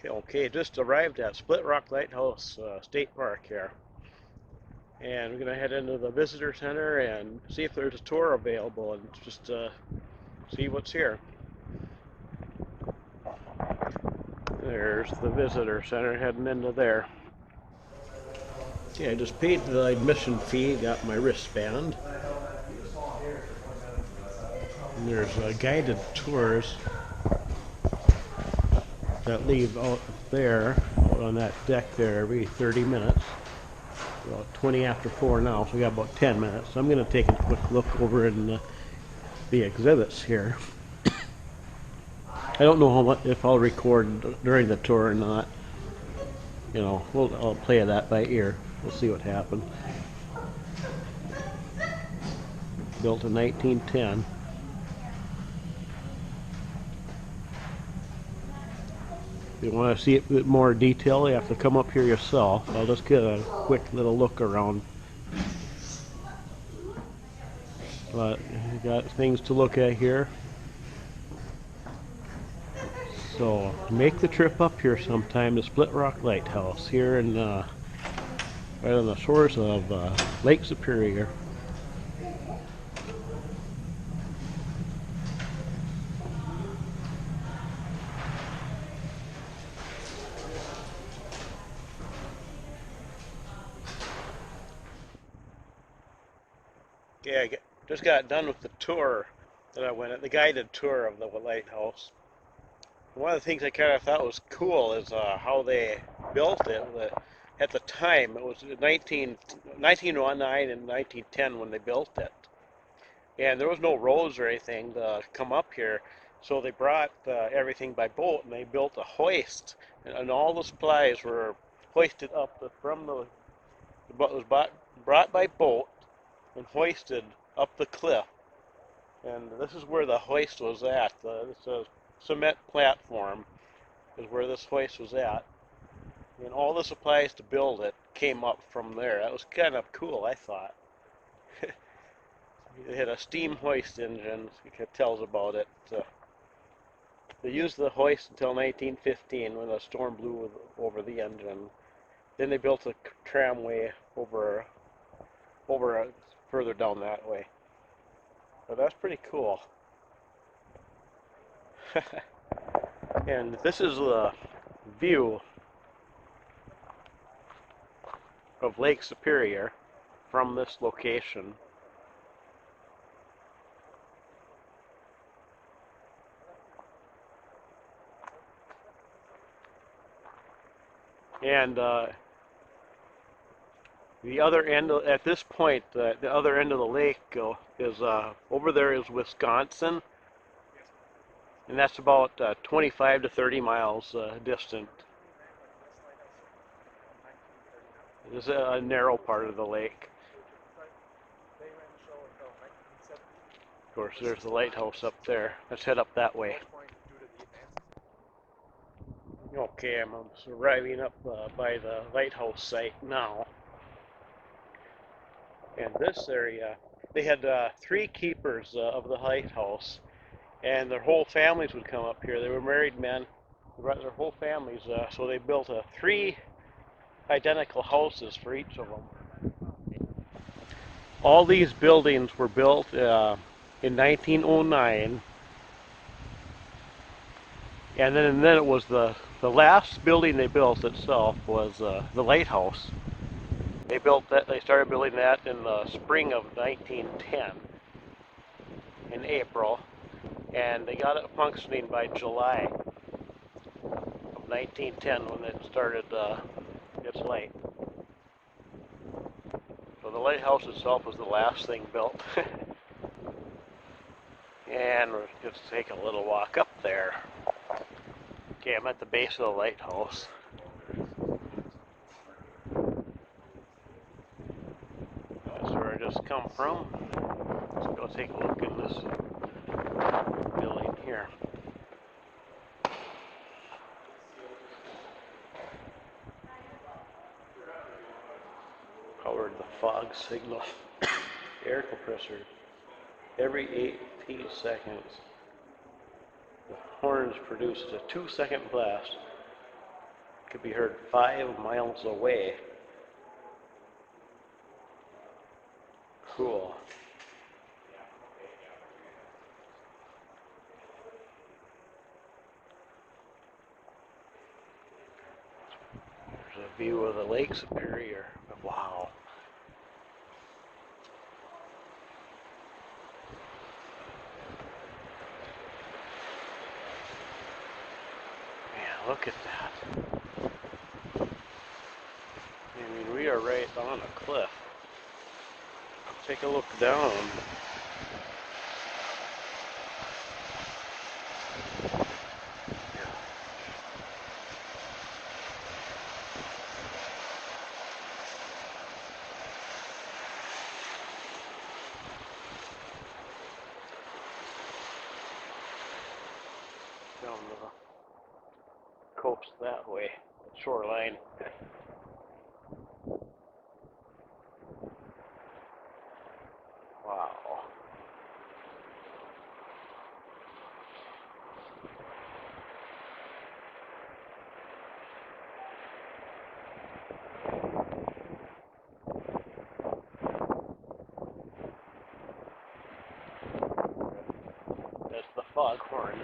Okay, just arrived at Split Rock Lighthouse State Park here. And we're going to head into the visitor center and see if there's a tour available and just see what's here. There's the visitor center heading into there. Okay, I just paid the admission fee, got my wristband. And there's guided tours that leave out there, out on that deck there every 30 minutes. About 20 after 4 now, so we got about 10 minutes. So I'm going to take a quick look over in the exhibits here. I don't know how much, if I'll record during the tour or not. You know, I'll play that by ear. We'll see what happens. Built in 1910. If you want to see it in more detail, you have to come up here yourself. I'll just get a quick little look around. But you got things to look at here. So make the trip up here sometime to Split Rock Lighthouse here in right on the shores of Lake Superior. Okay, just got done with the tour that I went at, the guided tour of the lighthouse. One of the things I kind of thought was cool is how they built it. At the time, it was 1909 and 1910 when they built it. And there was no roads or anything to come up here, so they brought everything by boat, and they built a hoist, and all the supplies were hoisted up from the was brought by boat and hoisted up the cliff. And this is where the hoist was at. It's a cement platform is where this hoist was at. And all the supplies to build it came up from there. That was kind of cool, I thought. It had a steam hoist engine, it tells about it. They used the hoist until 1915 when a storm blew over the engine. Then they built a tramway over further down that way. But that's pretty cool. And this is the view of Lake Superior from this location. And the other end, at this point, the other end of the lake is over there is Wisconsin, and that's about 25 to 30 miles distant. This is a narrow part of the lake. Of course, there's the lighthouse up there. Let's head up that way. Okay, I'm arriving up by the lighthouse site now. And this area, they had 3 keepers of the lighthouse, and their whole families would come up here. They were married men, they brought their whole families, so they built 3 identical houses for each of them. All these buildings were built in 1909, and then it was the last building they built itself was the lighthouse. They built that. They started building that in the spring of 1910, in April, and they got it functioning by July of 1910 when it started its light. So the lighthouse itself was the last thing built. And we're just take a little walk up there. Okay, I'm at the base of the lighthouse. That's where I just come from. Let's go take a look in this building here. Powered the fog signal. Air compressor. Every 18 seconds, the horns produced a 2-second blast Could be heard 5 miles away. Cool. There's a view of the Lake Superior. Wow. Man, look at that. I mean, we are right on a cliff. Take a look down. Down the coast that way, shoreline. Wow. That's the foghorn.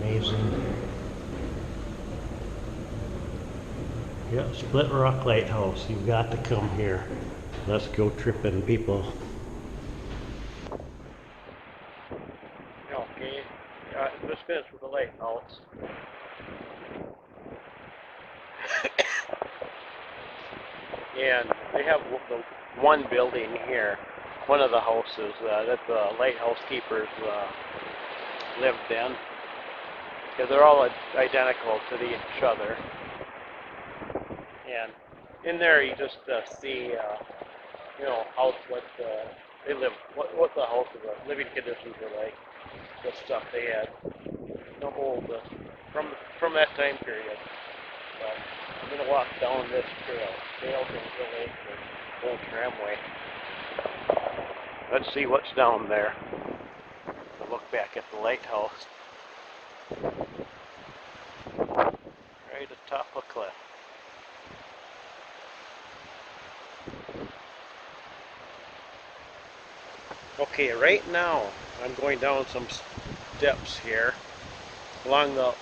Amazing. Yeah, Split Rock Lighthouse. You've got to come here. Let's go tripping, people. Okay, let's finish with the lighthouse. And they have the one building here one of the houses that the lighthouse keepers lived in. Because they're all identical to each other. And in there you just see, you know, what they live, what the houses, living conditions were like, the stuff they had, the old, from that time period. But I'm going to walk down this trail, sail to the lake, the old tramway. Let's see what's down there. We'll look back at the lighthouse. Right atop a cliff. Okay, right now I'm going down some steps here along the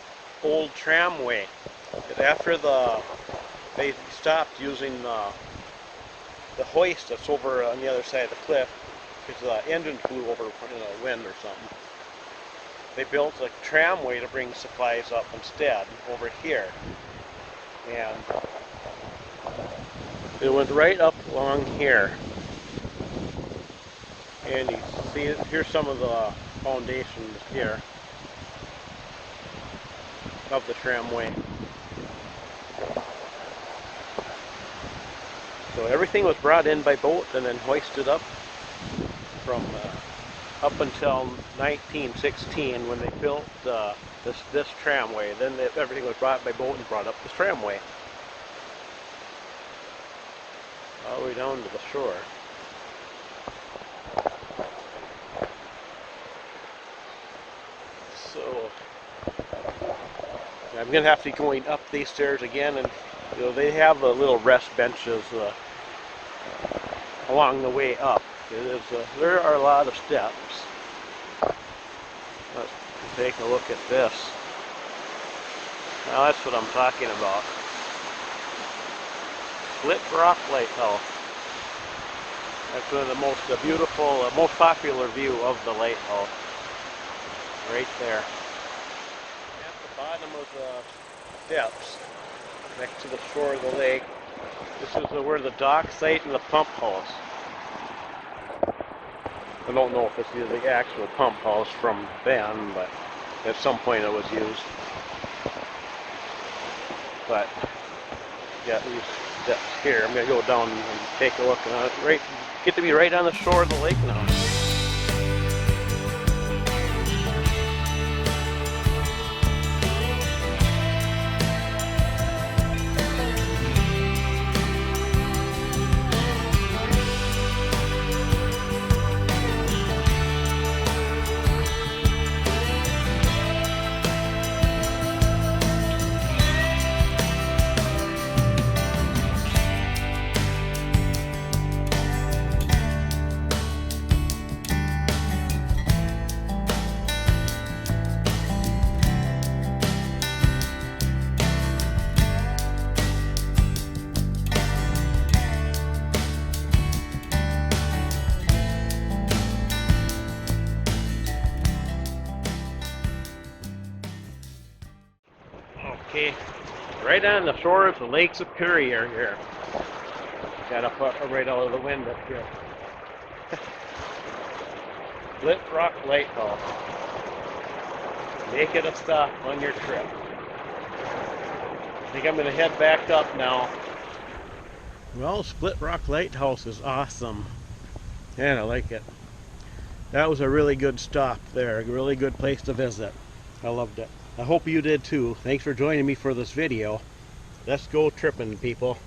old tramway. After they stopped using the hoist that's over on the other side of the cliff because the engine flew over in a wind or something. They built a tramway to bring supplies up instead over here, and it went right up along here. And you see, here's some of the foundations here of the tramway. So everything was brought in by boat and then hoisted up from up until 1916 when they built this tramway. Then everything was brought by boat and brought up this tramway all the way down to the shore. So I'm going to have to be going up these stairs again, and you know, they have little rest benches along the way up. There are a lot of steps. Let's take a look at this. Now that's what I'm talking about. Split Rock Lighthouse. That's one of the most beautiful, most popular view of the lighthouse. Right there. At the bottom of the steps, next to the shore of the lake, this is where the dock site and the pump house. I don't know if this is the actual pump house from then, but at some point it was used. But yeah, these steps here. I'm going to go down and take a look, and get to be right on the shore of the lake now. Okay, right on the shore of the Lake Superior here. Got up right out of the wind up here. Split Rock Lighthouse. Make it a stop on your trip. I think I'm going to head back up now. Well, Split Rock Lighthouse is awesome. And I like it. That was a really good stop there. A really good place to visit. I loved it. I hope you did too. Thanks for joining me for this video. Let's go tripping, people.